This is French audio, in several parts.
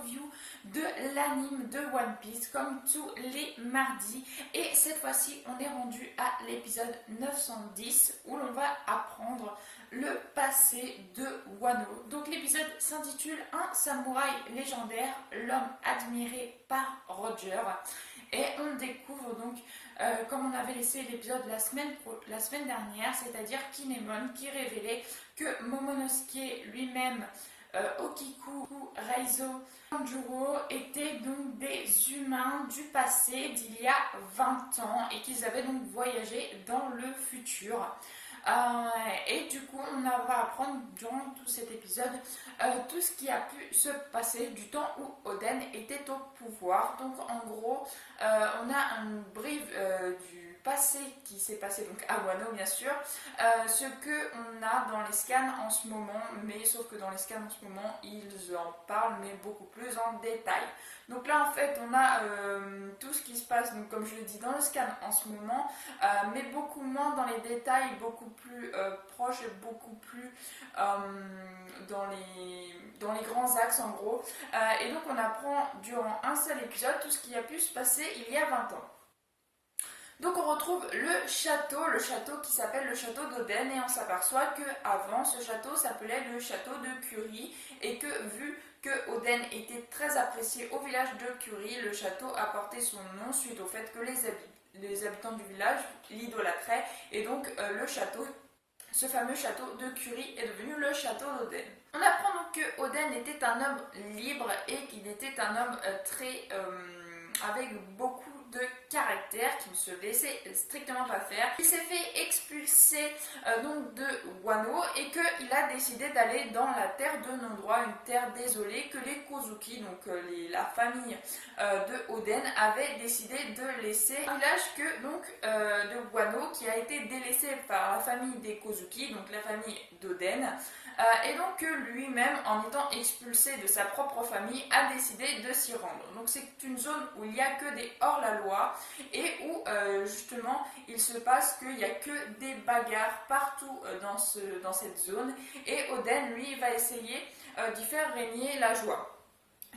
review de l'anime de One Piece comme tous les mardis. Et cette fois-ci, on est rendu à l'épisode 910 où l'on va apprendre le passé de Wano. Donc l'épisode s'intitule Un samouraï légendaire, l'homme admiré par Roger. Et on découvre donc, comme on avait laissé l'épisode la semaine dernière, c'est-à-dire Kinemon qui révélait que Momonosuke lui-même, Okiku, Reizo, Tanjiro étaient donc des humains du passé d'il y a 20 ans et qu'ils avaient donc voyagé dans le futur. Et du coup, on va apprendre durant tout cet épisode tout ce qui a pu se passer du temps où Oden était au pouvoir. Donc en gros, on a un brief du passé qui s'est passé donc à Wano bien sûr, ce que on a dans les scans en ce moment, mais sauf que dans les scans en ce moment ils en parlent mais beaucoup plus en détail. Donc là en fait on a tout ce qui se passe, donc comme je le dis, dans le scan en ce moment, mais beaucoup moins dans les détails, beaucoup plus proche et beaucoup plus dans les grands axes en gros. Et donc on apprend durant un seul épisode tout ce qui a pu se passer il y a 20 ans. Donc on retrouve le château qui s'appelle le château d'Oden, et on s'aperçoit qu'avant ce château s'appelait le château de Kuri, et que vu que Oden était très apprécié au village de Kuri, le château a porté son nom suite au fait que les habitants du village l'idolâtraient, et donc le château, ce fameux château de Kuri, est devenu le château d'Oden. On apprend donc que Oden était un homme libre et qu'il était un homme avec beaucoup de caractère, qui ne se laissait strictement pas faire. Il s'est fait expulser donc de Wano et qu'il a décidé d'aller dans la terre de non-droit, une terre désolée que les Kozuki, donc la famille de Oden, avait décidé de laisser. Un village de Wano qui a été délaissé par la famille des Kozuki, donc la famille d'Oden. Et donc lui-même, en étant expulsé de sa propre famille, a décidé de s'y rendre. Donc c'est une zone où il n'y a que des hors-la-loi et où justement il se passe qu'il n'y a que des bagarres partout dans cette zone, et Oden lui va essayer d'y faire régner la joie.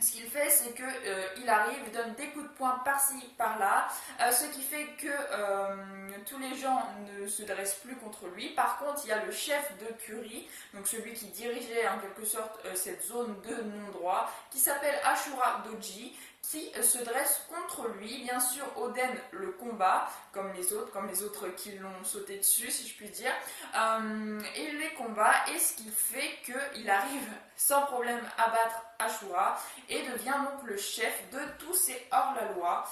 Ce qu'il fait, c'est qu'il arrive, il donne des coups de poing par-ci, par-là, ce qui fait que tous les gens ne se dressent plus contre lui. Par contre, il y a le chef de Kuri, donc celui qui dirigeait en quelque sorte cette zone de non-droit, qui s'appelle Ashura Doji, qui se dresse contre lui. Bien sûr, Oden le combat, comme les autres qui l'ont sauté dessus, si je puis dire. Il les combat, et ce qui fait qu'il arrive sans problème à battre Ashura et devient donc le chef de tous ces hors-la-loi,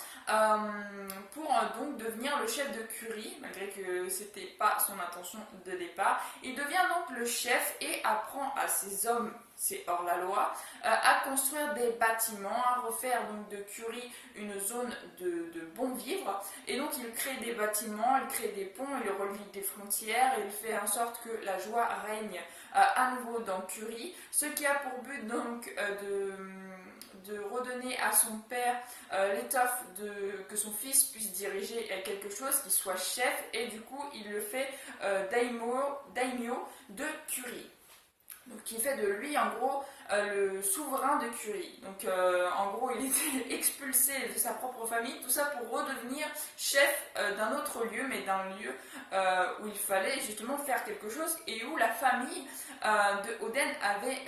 pour donc devenir le chef de Kuri, malgré que c'était pas son intention de départ. Il devient donc le chef et apprend à ses hommes, c'est hors-la-loi, à construire des bâtiments, à refaire donc de Kuri une zone de bon vivre. Et donc il crée des bâtiments, il crée des ponts, il relie des frontières, et il fait en sorte que la joie règne à nouveau dans Kuri, ce qui a pour but donc de redonner à son père l'étoffe que son fils puisse diriger quelque chose, qui soit chef, et du coup il le fait daimyo de Kuri. Donc qui fait de lui en gros le souverain de Kuri. Donc en gros il était expulsé de sa propre famille, tout ça pour redevenir chef d'un autre lieu, mais d'un lieu où il fallait justement faire quelque chose, et où la famille de Oden avait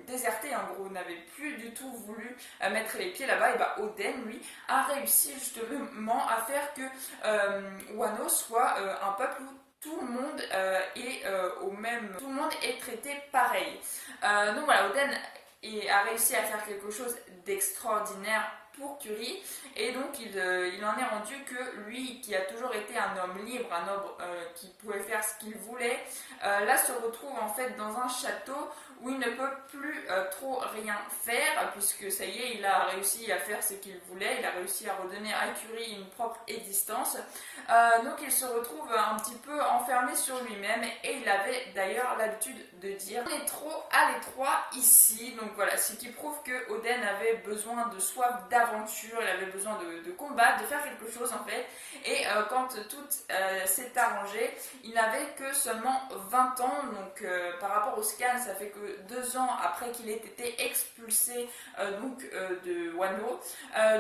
déserté, en gros, n'avait plus du tout voulu mettre les pieds là-bas. Et bah Oden lui a réussi justement à faire que Wano soit un peuple où tout le monde tout le monde est traité pareil. Donc voilà, Oden a réussi à faire quelque chose d'extraordinaire pour Kuri, et donc il en est rendu que lui, qui a toujours été un homme libre, un homme qui pouvait faire ce qu'il voulait, là se retrouve en fait dans un château où il ne peut plus trop rien faire, puisque ça y est, il a réussi à faire ce qu'il voulait, il a réussi à redonner à Kuri une propre existence. Donc il se retrouve un petit peu enfermé sur lui-même, et il avait d'ailleurs l'habitude de dire « On est trop à l'étroit ici ». Donc voilà, ce qui prouve que Oden avait besoin de soif d'aventure, il avait besoin de combattre, de faire quelque chose en fait. Et quand tout s'est arrangé, il n'avait que seulement 20 ans, donc par rapport au scan, ça fait que que 2 ans après qu'il ait été expulsé de Wano.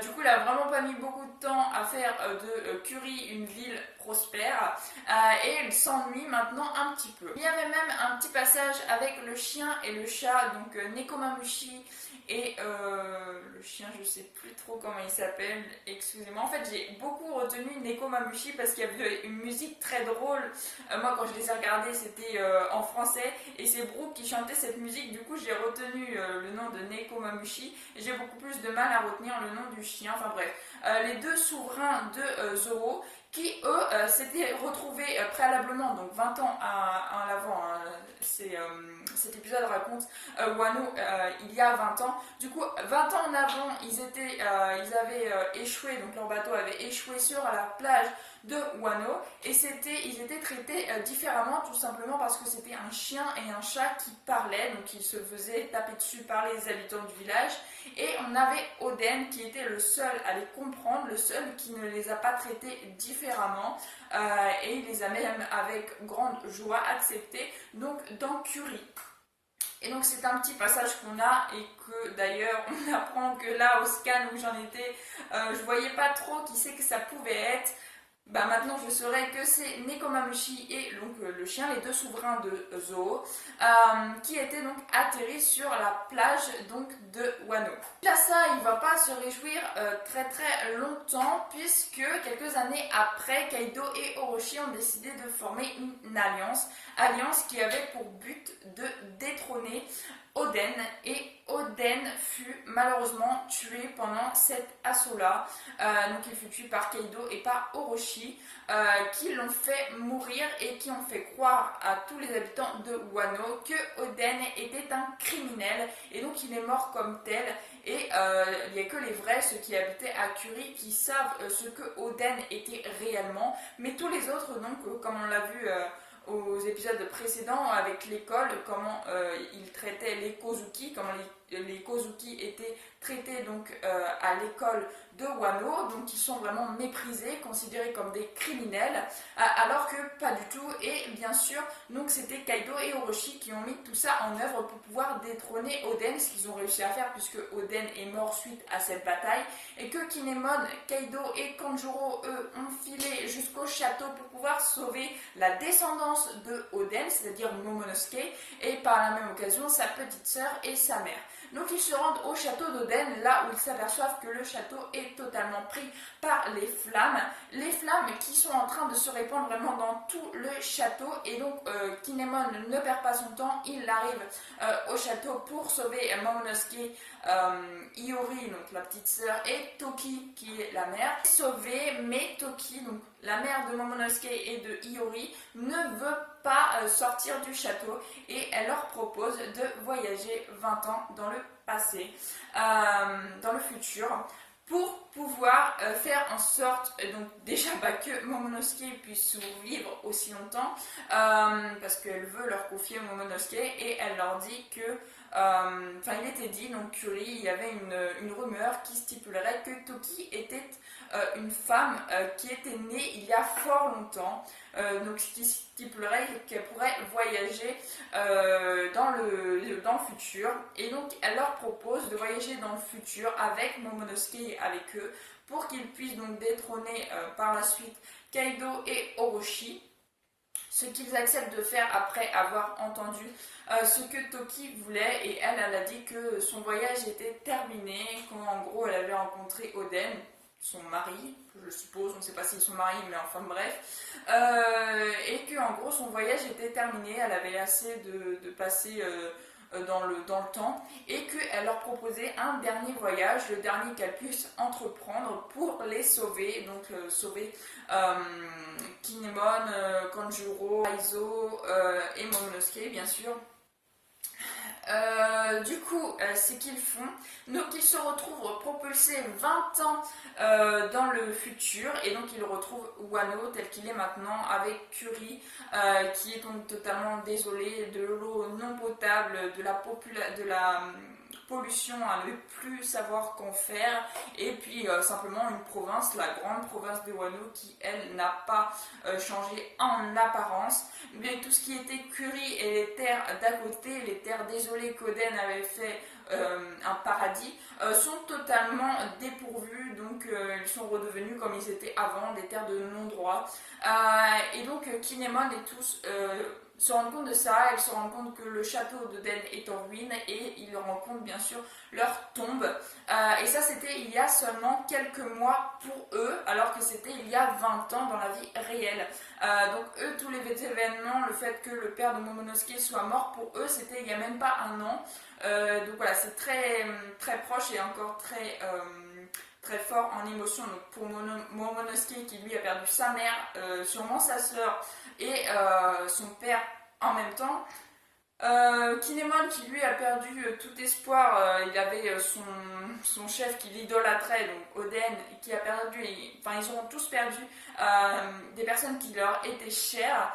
Du coup, il a vraiment pas mis beaucoup de temps à faire de Kuri une ville prospère et il s'ennuie maintenant un petit peu. Il y avait même un petit passage avec le chien et le chat, donc Nekomamushi et le chien, je sais plus trop comment il s'appelle, excusez-moi. En fait, j'ai beaucoup retenu Nekomamushi parce qu'il y avait une musique très drôle. Moi, quand je les ai regardés, c'était en français et c'est Brooke qui chantait cette musique. Du coup, j'ai retenu le nom de Nekomamushi et j'ai beaucoup plus de mal à retenir le nom du chien. Enfin bref, les 2 souverains de Zoro qui, eux, s'étaient retrouvés préalablement, donc 20 ans en avant. Hein, cet épisode raconte Wano il y a 20 ans. Du coup, 20 ans en avant, ils avaient échoué, donc leur bateau avait échoué sur la plage de Wano et ils étaient traités différemment, tout simplement parce que c'était un chien et un chat qui parlaient, donc ils se faisaient taper dessus par les habitants du village. Et on avait Oden qui était le seul à les comprendre, le seul qui ne les a pas traités différemment et il les a même avec grande joie acceptés, donc dans Kuri. Et donc c'est un petit passage qu'on a et que d'ailleurs on apprend que là au scan où j'en étais, je voyais pas trop qui c'est que ça pouvait être. Bah maintenant je saurais que c'est Nekomamushi et donc le chien, les 2 souverains de Zoo, qui étaient donc atterris sur la plage donc de Wano. Là ça, il va pas se réjouir très très longtemps puisque quelques années après, Kaido et Orochi ont décidé de former une alliance qui avait pour but de détrôner Oden, et Oden fut malheureusement tué pendant cet assaut-là. Donc il fut tué par Kaido et par Orochi, qui l'ont fait mourir et qui ont fait croire à tous les habitants de Wano que Oden était un criminel et donc il est mort comme tel. Et il n'y a que les vrais, ceux qui habitaient à Kuri, qui savent ce que Oden était réellement. Mais tous les autres, donc, comme on l'a vu aux épisodes précédents avec l'école, comment ils traitaient les Kozuki, comment les Kozuki étaient traités donc à l'école de Wano, donc ils sont vraiment méprisés, considérés comme des criminels, alors que pas du tout. Et bien sûr, donc c'était Kaido et Orochi qui ont mis tout ça en œuvre pour pouvoir détrôner Oden, ce qu'ils ont réussi à faire puisque Oden est mort suite à cette bataille, et que Kinemon, Kaido et Kanjuro, eux, ont filé jusqu'au château pour pouvoir sauver la descendance de Oden, c'est-à-dire Momonosuke, et par la même occasion sa petite sœur et sa mère. Donc ils se rendent au château d'Oden, là où ils s'aperçoivent que le château est totalement pris par les flammes qui sont en train de se répandre vraiment dans tout le château. Et donc Kinemon ne perd pas son temps, il arrive au château pour sauver Momonosuke, Iori, donc la petite sœur, et Toki qui est la mère. Sauvée, mais Toki, donc la mère de Momonosuke et de Iori, ne veut pas sortir du château et elle leur propose de voyager 20 ans dans le passé, dans le futur, pour pouvoir faire en sorte donc déjà que Momonosuke puisse survivre aussi longtemps, parce qu'elle veut leur confier Momonosuke et elle leur dit que il était dit, donc Kuri, il y avait une rumeur qui stipulerait que Toki était une femme qui était née il y a fort longtemps, donc ce qui stipulerait qu'elle pourrait voyager dans le futur. Et donc elle leur propose de voyager dans le futur avec Momonosuke et avec eux pour qu'ils puissent donc détrôner par la suite Kaido et Orochi. Ce qu'ils acceptent de faire après avoir entendu ce que Toki voulait, et elle a dit que son voyage était terminé, qu'en gros elle avait rencontré Oden, son mari, je suppose, on ne sait pas s'ils sont mariés, mais enfin bref, et que en gros son voyage était terminé, elle avait assez de passer dans le temps, et qu'elle leur proposait un dernier voyage, le dernier qu'elle puisse entreprendre pour les sauver, donc sauver Kinemon, Kanjuro, Aizo et Momonosuke bien sûr. Du coup, c'est qu'ils font. Donc, ils se retrouvent propulsés 20 ans dans le futur, et donc ils retrouvent Wano tel qu'il est maintenant, avec Kuri qui est donc totalement désolé, de l'eau non potable, de la pollution, à ne plus savoir qu'en faire, et puis simplement une province, la grande province de Wano, qui elle n'a pas changé en apparence, mais tout ce qui était Curie et les terres d'à côté, les terres désolées qu'Oden avait fait un paradis, sont totalement dépourvus, donc ils sont redevenus comme ils étaient avant, des terres de non-droit. Et donc Kinemon et tous se rendent compte de ça, ils se rendent compte que le château d'Oden est en ruine et ils rencontrent bien sûr leur tombe. Et ça c'était il y a seulement quelques mois pour eux, alors que c'était il y a 20 ans dans la vie réelle. Donc eux, tous les événements, le fait que le père de Momonosuke soit mort, pour eux c'était il n'y a même pas un an. Donc voilà, c'est très, très proche et encore très fort en émotion. Donc pour Momonosuke qui lui a perdu sa mère, sûrement sa soeur et son père en même temps. Kinemon qui lui a perdu tout espoir, il avait son chef qui l'idolâtrait, donc Oden, qui a perdu, enfin ils auront tous perdu des personnes qui leur étaient chères,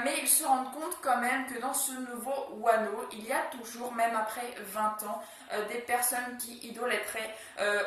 mais ils se rendent compte quand même que dans ce nouveau Wano, il y a toujours, même après 20 ans, des personnes qui idolâtraient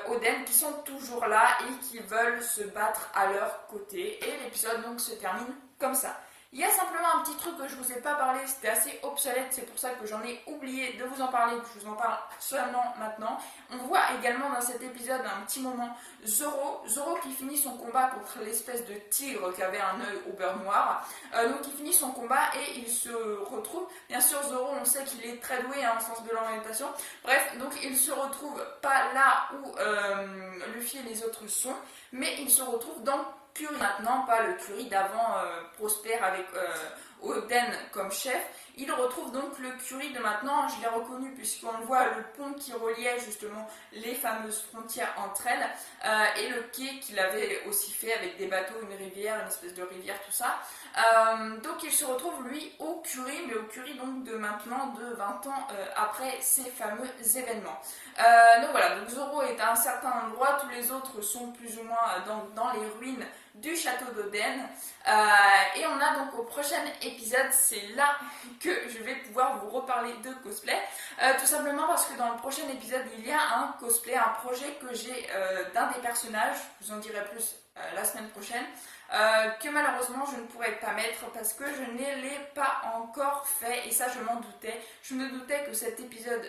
Oden, qui sont toujours là et qui veulent se battre à leur côté, et l'épisode donc se termine comme ça. Il y a simplement un petit truc que je ne vous ai pas parlé, c'était assez obsolète, c'est pour ça que j'en ai oublié de vous en parler, que je vous en parle seulement maintenant. On voit également dans cet épisode un petit moment Zoro qui finit son combat contre l'espèce de tigre qui avait un œil au beurre noir. Donc il finit son combat et il se retrouve, bien sûr Zoro on sait qu'il est très doué en sens de l'orientation, bref, donc il se retrouve pas là où Luffy et les autres sont, mais il se retrouve dans Curie maintenant, pas le Curie d'avant prospère avec Oden comme chef. Il retrouve donc le Curie de maintenant, je l'ai reconnu puisqu'on voit le pont qui reliait justement les fameuses frontières entre elles et le quai qu'il avait aussi fait avec des bateaux, une rivière, une espèce de rivière, tout ça. Donc il se retrouve lui au Curie, mais au Curie donc de maintenant, de 20 ans après ces fameux événements. Donc voilà, donc Zoro est à un certain endroit, tous les autres sont plus ou moins dans les ruines du château d'Oden. Et on a donc au prochain épisode, c'est là que je vais pouvoir vous reparler de cosplay. Tout simplement parce que dans le prochain épisode, il y a un cosplay, un projet que j'ai d'un des personnages, je vous en dirai plus la semaine prochaine, que malheureusement je ne pourrais pas mettre parce que je ne l'ai pas encore fait, et ça je m'en doutais. Je me doutais que cet épisode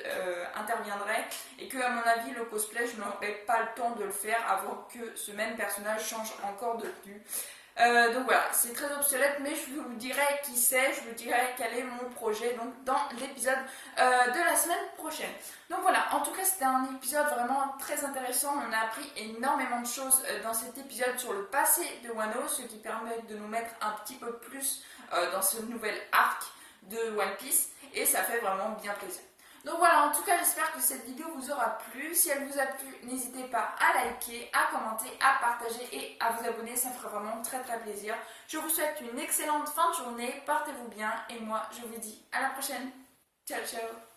interviendrait et que à mon avis le cosplay je n'aurais pas le temps de le faire avant que ce même personnage change encore de tenue. Donc voilà, c'est très obsolète, mais je vous dirai qui c'est, je vous dirai quel est mon projet donc dans l'épisode de la semaine prochaine. Donc voilà, en tout cas c'était un épisode vraiment très intéressant, on a appris énormément de choses dans cet épisode sur le passé de Wano, ce qui permet de nous mettre un petit peu plus dans ce nouvel arc de One Piece, et ça fait vraiment bien plaisir. Donc voilà, en tout cas j'espère que cette vidéo vous aura plu. Si elle vous a plu, n'hésitez pas à liker, à commenter, à partager et à vous abonner, ça me fera vraiment très très plaisir. Je vous souhaite une excellente fin de journée, portez-vous bien et moi je vous dis à la prochaine. Ciao ciao.